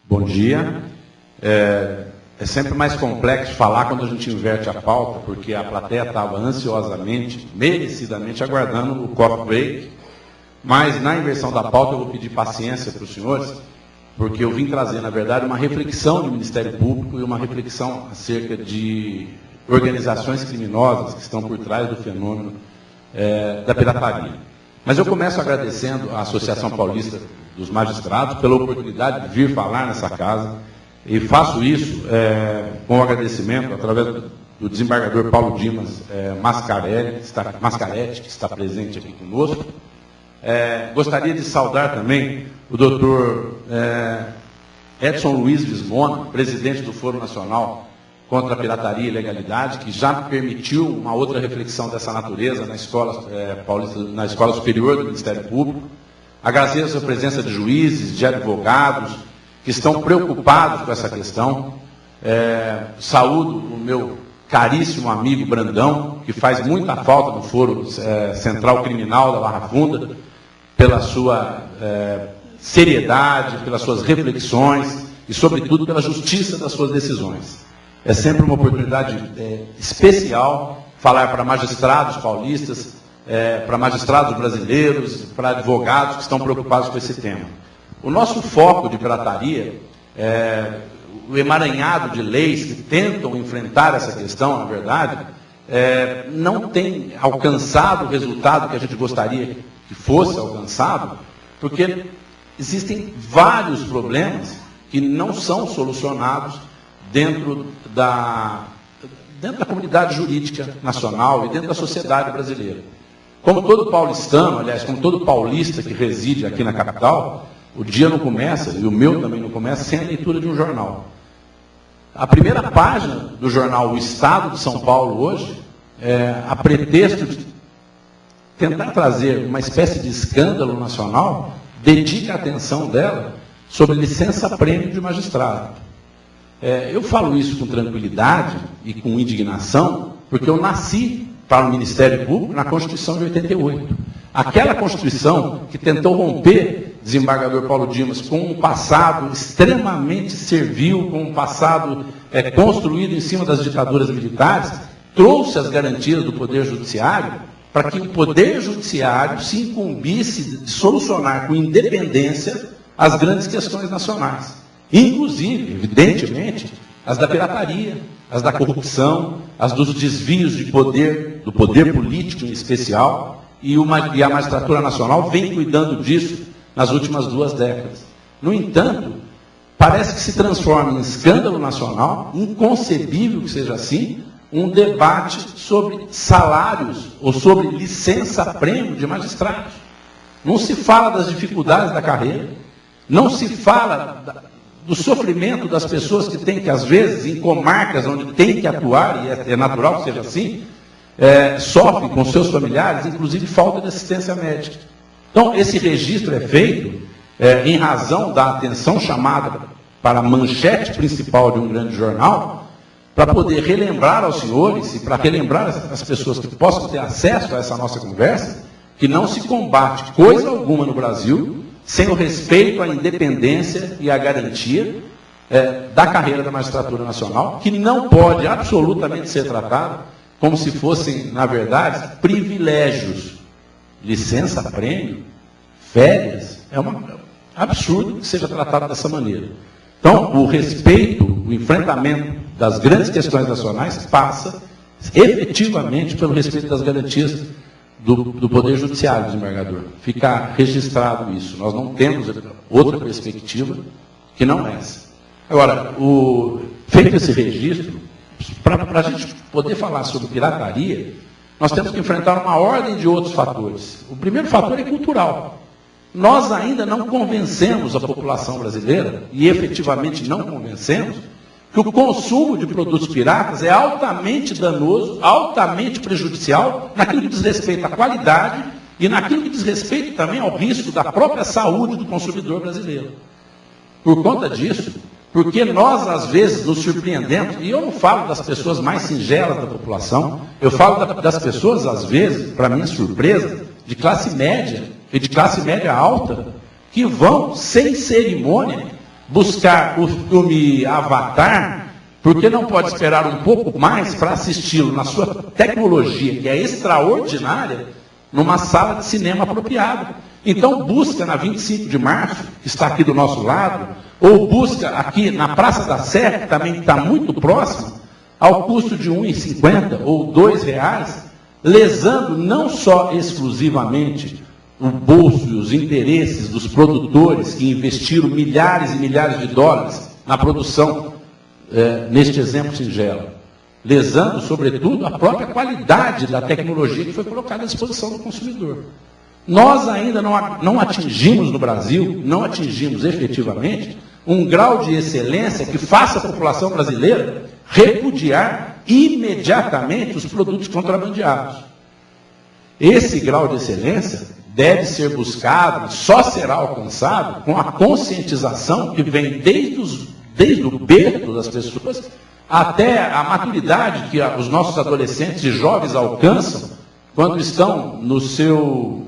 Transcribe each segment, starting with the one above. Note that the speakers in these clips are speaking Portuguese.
Bom dia. É sempre mais complexo falar quando a gente inverte a pauta, porque a plateia estava ansiosamente, merecidamente, aguardando o coffee break, mas na inversão da pauta eu vou pedir paciência para os senhores, porque eu vim trazer, na verdade, uma reflexão do Ministério Público e uma reflexão acerca de organizações criminosas que estão por trás do fenômeno da pirataria. Mas eu começo agradecendo à Associação Paulista dos Magistrados pela oportunidade de vir falar nessa casa, e faço isso com agradecimento através do desembargador Paulo Dimas Mascaretti, que está presente aqui conosco. Gostaria de saudar também o doutor Edson Luiz Vismona, presidente do Foro Nacional contra a Pirataria e Ilegalidade, que já permitiu uma outra reflexão dessa natureza na Escola Paulista, na Escola Superior do Ministério Público. Agradeço a presença de juízes, de advogados, que estão preocupados com essa questão. Saúdo o meu caríssimo amigo Brandão, que faz muita falta no Foro Central Criminal da Barra Funda, pela sua seriedade, pelas suas reflexões e, sobretudo, pela justiça das suas decisões. É sempre uma oportunidade especial falar para magistrados paulistas, para magistrados brasileiros, para advogados que estão preocupados com esse tema. O nosso foco de pirataria, o emaranhado de leis que tentam enfrentar essa questão, na verdade, não tem alcançado o resultado que a gente gostaria que fosse alcançado, porque existem vários problemas que não são solucionados dentro da comunidade jurídica nacional e dentro da sociedade brasileira. Como todo paulistano, aliás, como todo paulista que reside aqui na capital, o dia não começa, e o meu também não começa, sem a leitura de um jornal. A primeira página do jornal O Estado de São Paulo hoje, a pretexto de tentar trazer uma espécie de escândalo nacional, dedica a atenção dela sobre licença-prêmio de magistrado. Eu falo isso com tranquilidade e com indignação, porque eu nasci para o Ministério Público na Constituição de 88. Aquela Constituição que tentou romper, desembargador Paulo Dimas, com um passado extremamente servil, com um passado construído em cima das ditaduras militares, trouxe as garantias do Poder Judiciário para que o Poder Judiciário se incumbisse de solucionar com independência as grandes questões nacionais. Inclusive, evidentemente, as da pirataria, as da corrupção, as dos desvios de poder, do poder político em especial, e a magistratura nacional vem cuidando disso nas últimas 2 décadas. No entanto, parece que se transforma em escândalo nacional, inconcebível que seja assim, um debate sobre salários ou sobre licença-prêmio de magistrados. Não se fala das dificuldades da carreira, não se fala do sofrimento das pessoas que têm que, às vezes, em comarcas onde tem que atuar, e é natural que seja assim, sofrem com seus familiares, inclusive falta de assistência médica. Então, esse registro é feito em razão da atenção chamada para a manchete principal de um grande jornal, para poder relembrar aos senhores e para relembrar as pessoas que possam ter acesso a essa nossa conversa, que não se combate coisa alguma no Brasil sem o respeito à independência e à garantia da carreira da magistratura nacional, que não pode absolutamente ser tratada como se fossem, na verdade, privilégios. Licença-prêmio, férias, é um absurdo que seja tratado dessa maneira. Então, o respeito, o enfrentamento das grandes questões nacionais passa efetivamente pelo respeito das garantias do Poder Judiciário, desembargador. Fica registrado isso. Nós não temos outra perspectiva que não essa. Agora, feito esse registro, para a gente poder falar sobre pirataria, nós temos que enfrentar uma ordem de outros fatores. O primeiro fator é cultural. Nós ainda não convencemos a população brasileira, e efetivamente não convencemos, que o consumo de produtos piratas é altamente danoso, altamente prejudicial naquilo que diz respeito à qualidade e naquilo que diz respeito também ao risco da própria saúde do consumidor brasileiro. Por conta disso, porque nós às vezes nos surpreendemos, e eu não falo das pessoas mais singelas da população, eu falo das pessoas às vezes, para minha surpresa, de classe média e de classe média alta, que vão sem cerimônia buscar o filme Avatar, porque não pode esperar um pouco mais para assisti-lo na sua tecnologia, que é extraordinária, numa sala de cinema apropriada. Então busca na 25 de março, que está aqui do nosso lado, ou busca aqui na Praça da Sé, que também está muito próximo, ao custo de R$ 1,50 ou R$ 2, lesando não só exclusivamente o bolso e os interesses dos produtores que investiram milhares e milhares de dólares na produção, neste exemplo singelo, lesando, sobretudo, a própria qualidade da tecnologia que foi colocada à disposição do consumidor. Nós ainda não atingimos no Brasil, não atingimos efetivamente, um grau de excelência que faça a população brasileira repudiar imediatamente os produtos contrabandeados. Esse grau de excelência deve ser buscado, só será alcançado com a conscientização que vem desde o berço das pessoas até a maturidade que os nossos adolescentes e jovens alcançam quando estão nos seus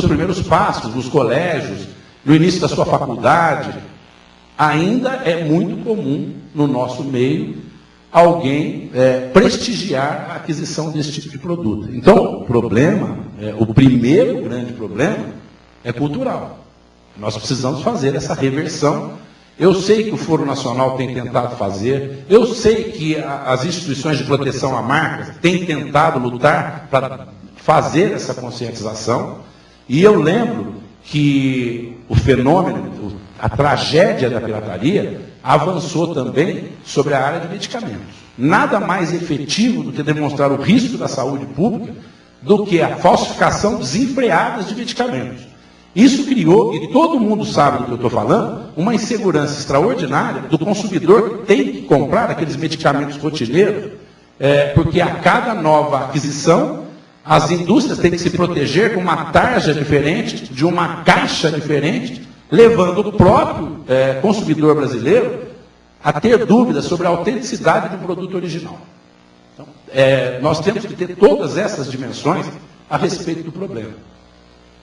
primeiros passos, nos colégios, no início da sua faculdade. Ainda é muito comum no nosso meio alguém prestigiar a aquisição desse tipo de produto. Então, o primeiro grande problema é cultural. Nós precisamos fazer essa reversão. Eu sei que o Foro Nacional tem tentado fazer, eu sei que as instituições de proteção à marca têm tentado lutar para fazer essa conscientização, e eu lembro que o fenômeno, a tragédia da pirataria, avançou também sobre a área de medicamentos. Nada mais efetivo do que demonstrar o risco da saúde pública do que a falsificação desenfreada de medicamentos. Isso criou, e todo mundo sabe do que eu estou falando, uma insegurança extraordinária do consumidor que tem que comprar aqueles medicamentos rotineiros, porque a cada nova aquisição, as indústrias têm que se proteger com uma tarja diferente, de uma caixa diferente, levando o próprio consumidor brasileiro a ter dúvidas sobre a autenticidade do produto original. Então, nós temos que ter todas essas dimensões a respeito do problema.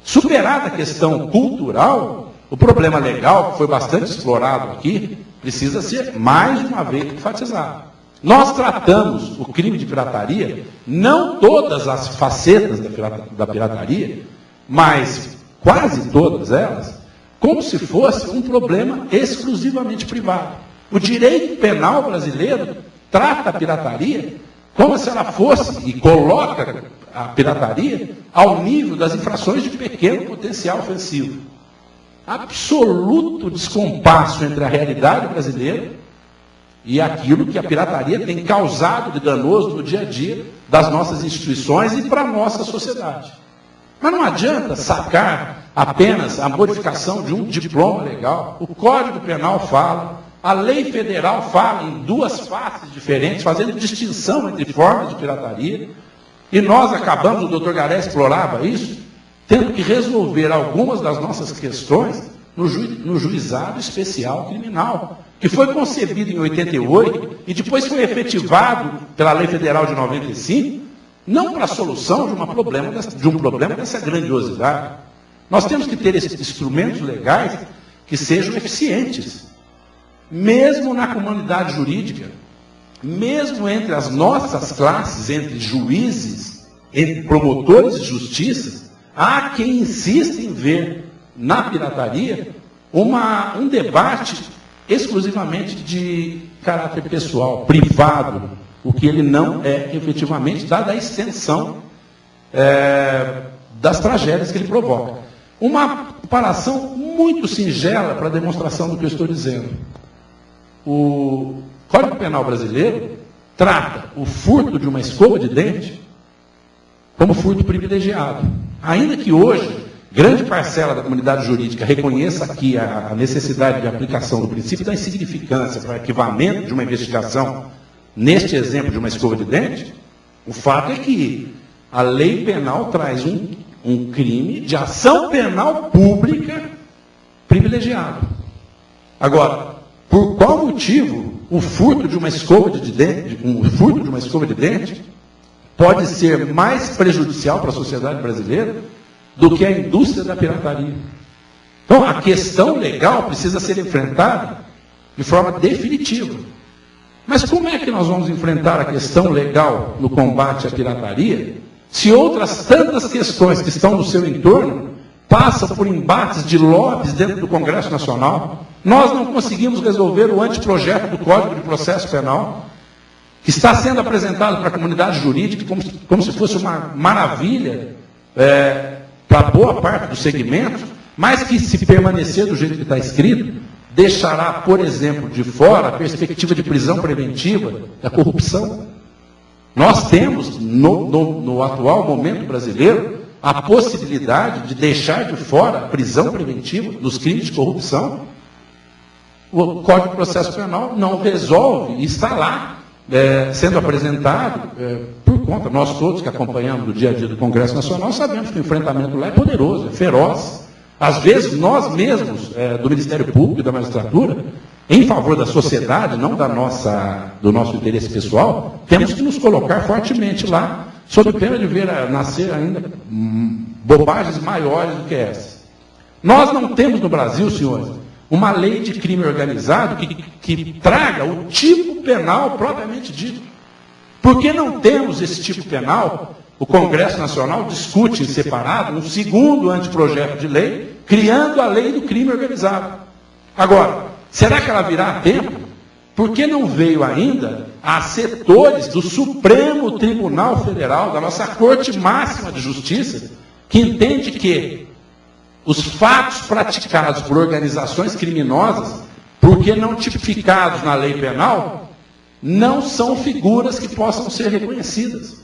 Superada a questão cultural, o problema legal, que foi bastante explorado aqui, precisa ser mais uma vez enfatizado. Nós tratamos o crime de pirataria, não todas as facetas da pirataria, mas quase todas elas, como se fosse um problema exclusivamente privado. O direito penal brasileiro trata a pirataria como se ela fosse, e coloca a pirataria ao nível das infrações de pequeno potencial ofensivo. Absoluto descompasso entre a realidade brasileira e aquilo que a pirataria tem causado de danoso no dia a dia das nossas instituições e para a nossa sociedade. Mas não adianta sacar apenas a modificação de um diploma legal. O Código Penal fala, a lei federal fala em duas faces diferentes, fazendo distinção entre formas de pirataria, e nós acabamos, o doutor Garé explorava isso, tendo que resolver algumas das nossas questões no Juizado Especial Criminal, que foi concebido em 88 e depois foi efetivado pela Lei Federal de 95, não para a solução de um problema dessa grandiosidade. Nós temos que ter esses instrumentos legais que sejam eficientes, mesmo na comunidade jurídica, mesmo entre as nossas classes, entre juízes, entre promotores de justiça. Há quem insista em ver na pirataria um debate exclusivamente de caráter pessoal, privado, o que ele não é efetivamente, dada a extensão das tragédias que ele provoca. Uma comparação muito singela para a demonstração do que eu estou dizendo. O Código Penal brasileiro trata o furto de uma escova de dente como furto privilegiado. Ainda que hoje grande parcela da comunidade jurídica reconheça aqui a necessidade de aplicação do princípio da insignificância para o arquivamento de uma investigação, neste exemplo de uma escova de dente, o fato é que a lei penal traz um crime de ação penal pública privilegiado. Agora, por qual motivo o furto de uma escova de dente pode ser mais prejudicial para a sociedade brasileira do que a indústria da pirataria? Então, a questão legal precisa ser enfrentada de forma definitiva. Mas como é que nós vamos enfrentar a questão legal no combate à pirataria, se outras tantas questões que estão no seu entorno passam por embates de lobbies dentro do Congresso Nacional? Nós não conseguimos resolver o anteprojeto do Código de Processo Penal, que está sendo apresentado para a comunidade jurídica como se fosse uma maravilha para boa parte do segmento, mas que, se permanecer do jeito que está escrito, deixará, por exemplo, de fora a perspectiva de prisão preventiva da corrupção. Nós temos, no atual momento brasileiro, a possibilidade de deixar de fora a prisão preventiva dos crimes de corrupção. O Código de Processo Penal não resolve, e está lá, sendo apresentado, por conta, nós todos que acompanhamos o dia a dia do Congresso Nacional, sabemos que o enfrentamento lá é poderoso, é feroz. Às vezes, nós mesmos, do Ministério Público e da magistratura, em favor da sociedade, não do nosso interesse pessoal, temos que nos colocar fortemente lá, sob pena de ver nascer ainda bobagens maiores do que essa. Nós não temos no Brasil, senhores, uma lei de crime organizado que traga o tipo penal propriamente dito. Por que não temos esse tipo penal? O Congresso Nacional discute em separado um segundo anteprojeto de lei, criando a lei do crime organizado. Agora, será que ela virá a tempo? Por que não veio ainda a setores do Supremo Tribunal Federal, da nossa Corte Máxima de Justiça, que entende que os fatos praticados por organizações criminosas, porque não tipificados na lei penal, não são figuras que possam ser reconhecidas.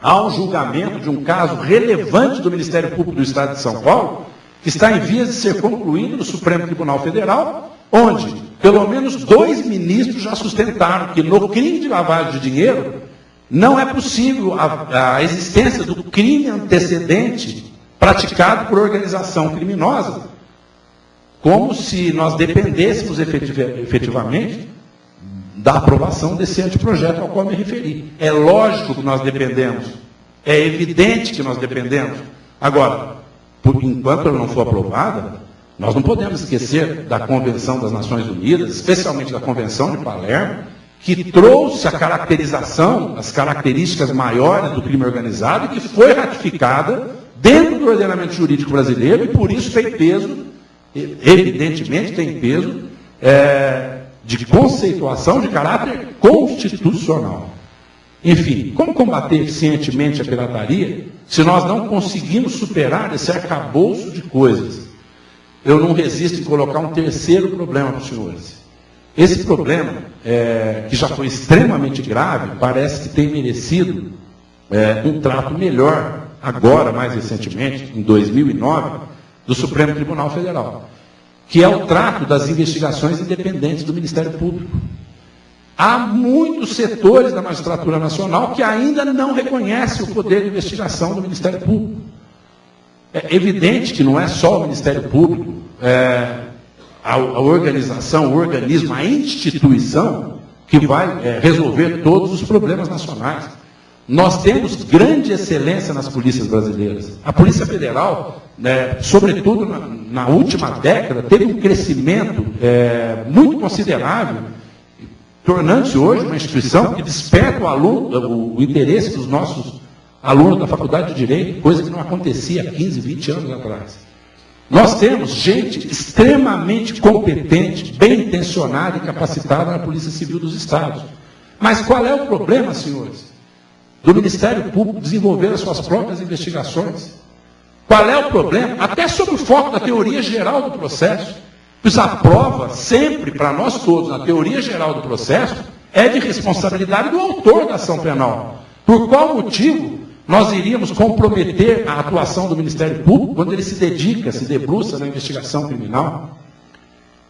Há um julgamento de um caso relevante do Ministério Público do Estado de São Paulo, que está em vias de ser concluído no Supremo Tribunal Federal, onde pelo menos 2 ministros já sustentaram que no crime de lavagem de dinheiro não é possível a existência do crime antecedente praticado por organização criminosa, como se nós dependêssemos efetivamente da aprovação desse anteprojeto ao qual me referi. É lógico que nós dependemos, é evidente que nós dependemos. Agora, enquanto ela não for aprovada, nós não podemos esquecer da Convenção das Nações Unidas, especialmente da Convenção de Palermo, que trouxe a caracterização, as características maiores do crime organizado e que foi ratificada dentro do ordenamento jurídico brasileiro e por isso tem peso, evidentemente tem peso, de conceituação de caráter constitucional. Enfim, como combater eficientemente a pirataria se nós não conseguimos superar esse arcabouço de coisas? Eu não resisto em colocar um terceiro problema para os senhores. Esse problema, que já foi extremamente grave, parece que tem merecido um trato melhor, agora, mais recentemente, em 2009, do Supremo Tribunal Federal, que é o trato das investigações independentes do Ministério Público. Há muitos setores da magistratura nacional que ainda não reconhecem o poder de investigação do Ministério Público. É evidente que não é só o Ministério Público, a organização, o organismo, a instituição que vai resolver todos os problemas nacionais. Nós temos grande excelência nas polícias brasileiras. A Polícia Federal, sobretudo na última década, teve um crescimento muito considerável, tornando-se hoje uma instituição que desperta o interesse dos nossos alunos da Faculdade de Direito, coisa que não acontecia há 15, 20 anos atrás. Nós temos gente extremamente competente, bem intencionada e capacitada na Polícia Civil dos Estados. Mas qual é o problema, senhores? Do Ministério Público desenvolver as suas próprias investigações. Qual é o problema? Até sob o foco da teoria geral do processo. Pois a prova, sempre, para nós todos, na teoria geral do processo, é de responsabilidade do autor da ação penal. Por qual motivo nós iríamos comprometer a atuação do Ministério Público quando ele se dedica, se debruça na investigação criminal?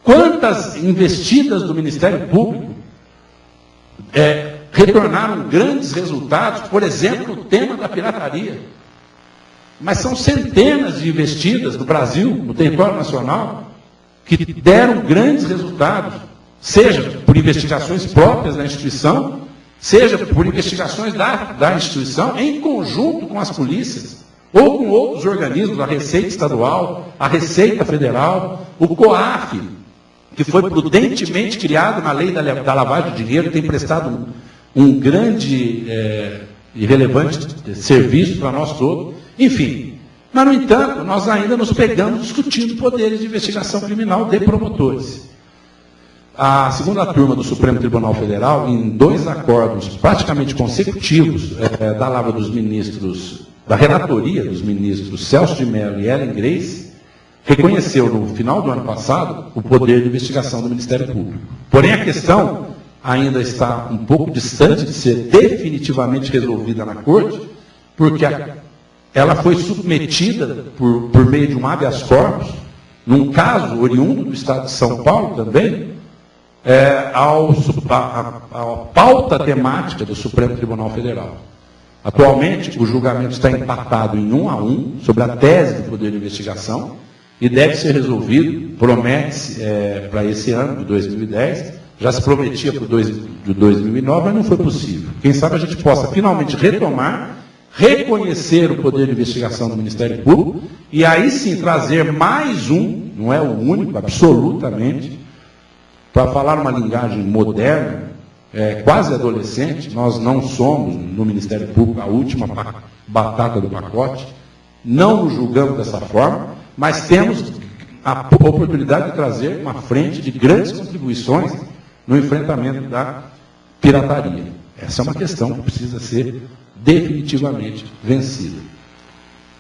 Quantas investidas do Ministério Público retornaram grandes resultados, por exemplo, no tema da pirataria? Mas são centenas de investidas no Brasil, no território nacional, que deram grandes resultados, seja por investigações próprias da instituição, seja por investigações da instituição, em conjunto com as polícias. ou com outros organismos, a Receita Estadual, a Receita Federal, o COAF, que foi prudentemente criado na lei da lavagem de dinheiro, tem prestado um grande e relevante serviço para nós todos. Enfim, mas, no entanto, nós ainda nos pegamos discutindo poderes de investigação criminal de promotores. A segunda turma do Supremo Tribunal Federal, em 2 acordos praticamente consecutivos da lavra dos ministros, da relatoria dos ministros Celso de Mello e Ellen Grace, reconheceu no final do ano passado o poder de investigação do Ministério Público. Porém, a questão ainda está um pouco distante de ser definitivamente resolvida na Corte, porque ela foi submetida por meio de um habeas corpus, num caso oriundo do Estado de São Paulo também, à pauta temática do Supremo Tribunal Federal. Atualmente, o julgamento está empatado em 1-1 sobre a tese do poder de investigação e deve ser resolvido, promete-se para esse ano de 2010, já se prometia para o de 2009, mas não foi possível. Quem sabe a gente possa finalmente retomar, reconhecer o poder de investigação do Ministério Público e aí sim trazer mais um, não é o único, absolutamente, para falar uma linguagem moderna, quase adolescente. Nós não somos, no Ministério Público, a última batata do pacote, não nos julgamos dessa forma, mas temos a oportunidade de trazer uma frente de grandes contribuições no enfrentamento da pirataria. Essa é uma questão que precisa ser definitivamente vencida.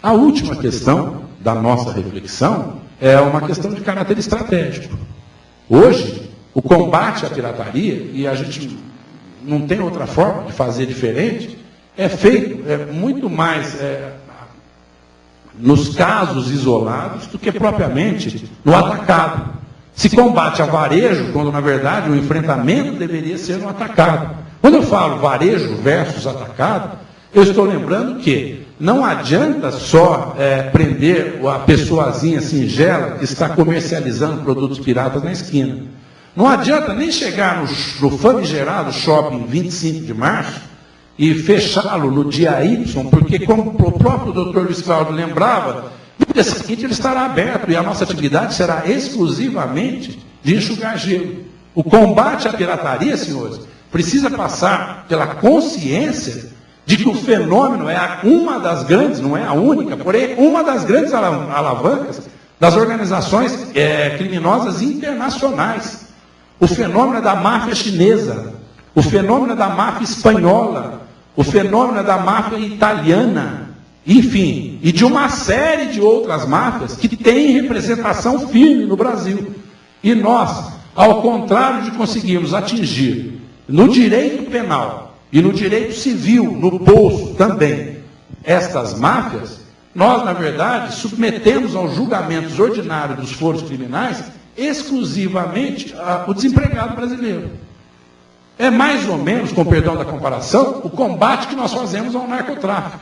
A última questão da nossa reflexão é uma questão de caráter estratégico. Hoje, o combate à pirataria, e a gente não tem outra forma de fazer diferente, é feito muito mais nos casos isolados do que propriamente no atacado. Se combate a varejo, quando na verdade o enfrentamento deveria ser no atacado. Quando eu falo varejo versus atacado, eu estou lembrando que não adianta só prender a pessoazinha singela que está comercializando produtos piratas na esquina. Não adianta nem chegar no famigerado shopping 25 de março e fechá-lo no dia Y, porque, como o próprio doutor Luiz Cláudio lembrava, no dia seguinte ele estará aberto e a nossa atividade será exclusivamente de enxugar gelo. O combate à pirataria, senhores, precisa passar pela consciência de que o fenômeno é uma das grandes, não é a única, porém uma das grandes alavancas das organizações criminosas internacionais. O fenômeno da máfia chinesa, o fenômeno da máfia espanhola, o fenômeno da máfia italiana, enfim, e de uma série de outras máfias que têm representação firme no Brasil. E nós, ao contrário de conseguirmos atingir no direito penal e no direito civil, no bolso também, estas máfias, nós, na verdade, submetemos aos julgamentos ordinários dos foros criminais exclusivamente o desempregado brasileiro. É mais ou menos, com perdão da comparação, o combate que nós fazemos ao narcotráfico.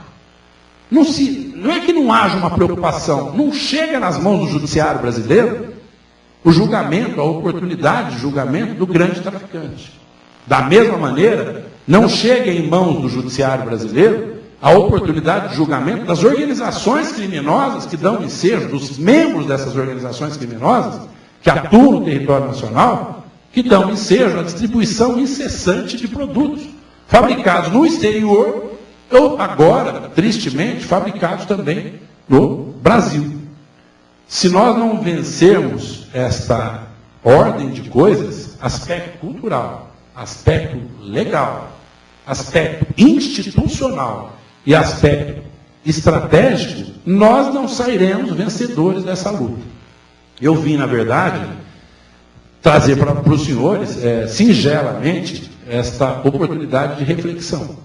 Não é que não haja uma preocupação, não chega nas mãos do judiciário brasileiro o julgamento, a oportunidade de julgamento do grande traficante. Da mesma maneira, não chega em mãos do judiciário brasileiro a oportunidade de julgamento das organizações criminosas que dão ensejo, dos membros dessas organizações criminosas, que atuam no território nacional, que dão ensejo à distribuição incessante de produtos fabricados no exterior ou agora, tristemente, fabricados também no Brasil. Se nós não vencermos esta ordem de coisas, aspecto cultural, aspecto legal, aspecto institucional e aspecto estratégico, nós não sairemos vencedores dessa luta. Eu vim, na verdade, trazer para os senhores, singelamente, esta oportunidade de reflexão.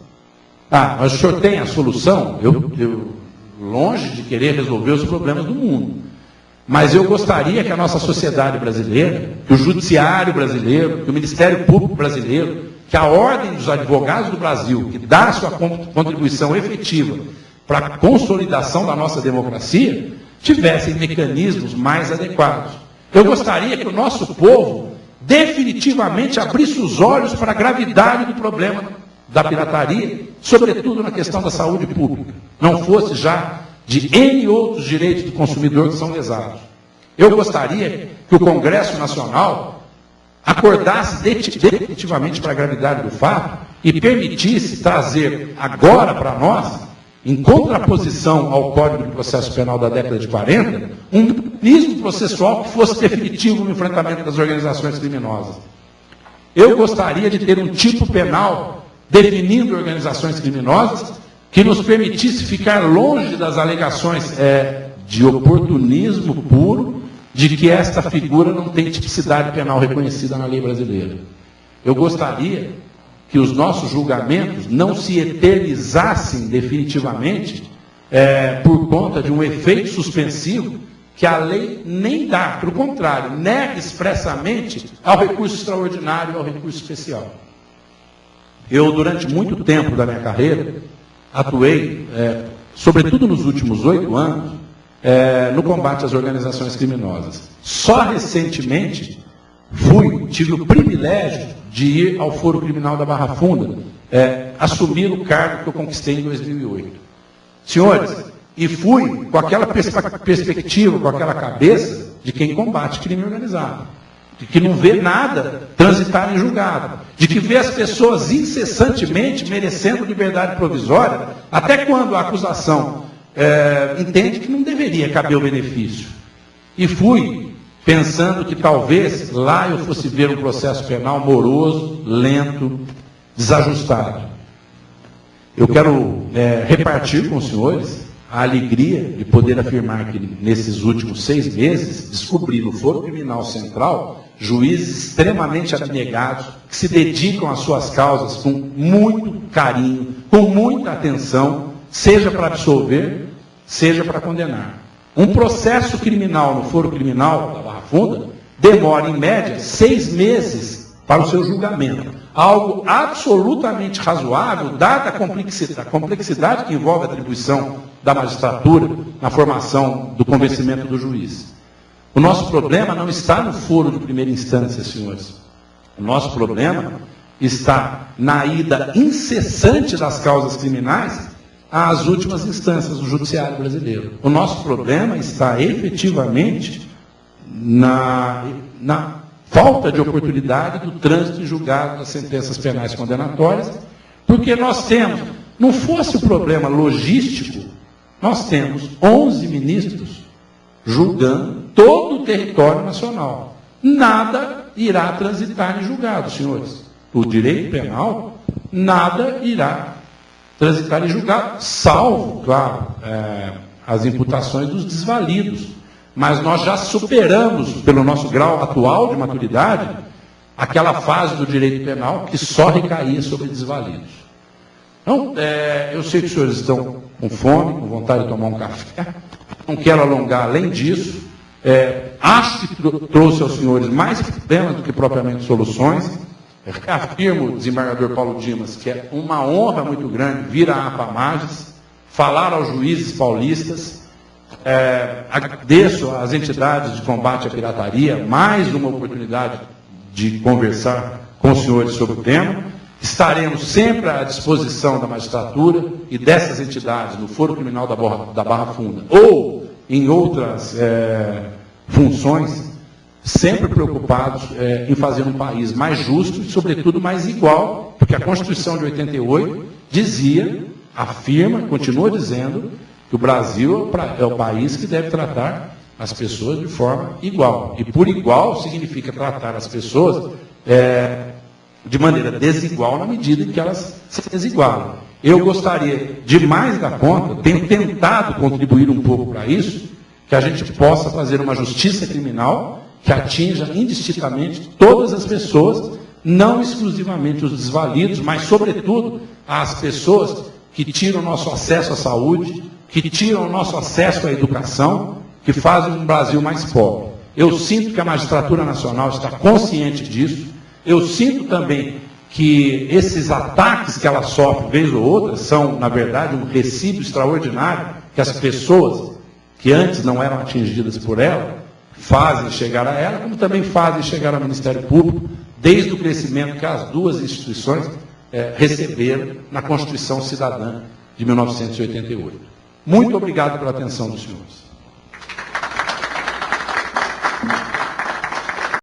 Mas o senhor tem a solução? Eu longe de querer resolver os problemas do mundo. Mas eu gostaria que a nossa sociedade brasileira, que o judiciário brasileiro, que o Ministério Público brasileiro, que a Ordem dos Advogados do Brasil, que dá a sua contribuição efetiva para a consolidação da nossa democracia, tivessem mecanismos mais adequados. Eu gostaria que o nosso povo definitivamente abrisse os olhos para a gravidade do problema da pirataria, sobretudo na questão da saúde pública. Não fosse já de N outros direitos do consumidor que são lesados. Eu gostaria que o Congresso Nacional acordasse definitivamente para a gravidade do fato e permitisse trazer agora para nós, em contraposição ao Código de Processo Penal da década de 40, um mecanismo processual que fosse definitivo no enfrentamento das organizações criminosas. Eu gostaria de ter um tipo penal definindo organizações criminosas que nos permitisse ficar longe das alegações de oportunismo puro, de que esta figura não tem tipicidade penal reconhecida na lei brasileira. Eu gostaria que os nossos julgamentos não se eternizassem definitivamente por conta de um efeito suspensivo que a lei nem dá, pelo contrário, nega expressamente ao recurso extraordinário e ao recurso especial. Eu, durante muito tempo da minha carreira, atuei, sobretudo nos últimos 8 anos, no combate às organizações criminosas. Só recentemente tive o privilégio de ir ao Foro Criminal da Barra Funda, assumir o cargo que eu conquistei em 2008. Senhores, e fui com aquela perspectiva, com aquela cabeça de quem combate crime organizado, de que não vê nada transitar em julgado, de que vê as pessoas incessantemente merecendo liberdade provisória, até quando a acusação entende que não deveria caber o benefício. E fui pensando que talvez lá eu fosse ver um processo penal moroso, lento, desajustado. Eu quero repartir com os senhores a alegria de poder afirmar que nesses últimos 6 meses descobri no Foro Criminal Central juízes extremamente abnegados que se dedicam às suas causas com muito carinho, com muita atenção, seja para absolver, seja para condenar. Um processo criminal no Foro Criminal da Barra Funda demora, em média, 6 meses para o seu julgamento. Algo absolutamente razoável, dada a complexidade que envolve a atribuição da magistratura na formação do convencimento do juiz. O nosso problema não está no foro de primeira instância, senhores. O nosso problema está na ida incessante das causas criminais às últimas instâncias do judiciário brasileiro. O nosso problema está efetivamente na falta de oportunidade do trânsito e julgado das sentenças penais condenatórias, porque nós temos, não fosse o problema logístico, nós temos 11 ministros julgando todo o território nacional. Nada irá transitar em julgado, senhores. O direito penal, nada irá transitar em julgado, salvo, claro, as imputações dos desvalidos. Mas nós já superamos, pelo nosso grau atual de maturidade, aquela fase do direito penal que só recaía sobre desvalidos. Então, eu sei que os senhores estão com fome, com vontade de tomar um café, não quero alongar além disso, acho que trouxe aos senhores mais problemas do que propriamente soluções. Afirmo, desembargador Paulo Dimas, que é uma honra muito grande vir à APAMAGES, falar aos juízes paulistas. Agradeço às entidades de combate à pirataria, mais uma oportunidade de conversar com os senhores sobre o tema. Estaremos sempre à disposição da magistratura e dessas entidades, no Foro Criminal da Barra Funda, ou em outras funções, sempre preocupados em fazer um país mais justo e, sobretudo, mais igual, porque a Constituição de 88 dizia, afirma, continua dizendo, que o Brasil é o país que deve tratar as pessoas de forma igual. E por igual significa tratar as pessoas de maneira desigual na medida em que elas se desigualam. Eu gostaria de mais da conta, tenho tentado contribuir um pouco para isso, que a gente possa fazer uma justiça criminal que atinja indistintamente todas as pessoas, não exclusivamente os desvalidos, mas, sobretudo, as pessoas que tiram o nosso acesso à saúde, que tiram o nosso acesso à educação, que fazem um Brasil mais pobre. Eu sinto que a magistratura nacional está consciente disso. Eu sinto também que esses ataques que ela sofre, vez ou outra, são, na verdade, um recibo extraordinário que as pessoas que antes não eram atingidas por ela fazem chegar a ela, como também fazem chegar ao Ministério Público, desde o crescimento que as duas instituições receberam na Constituição Cidadã de 1988. Muito obrigado pela atenção dos senhores.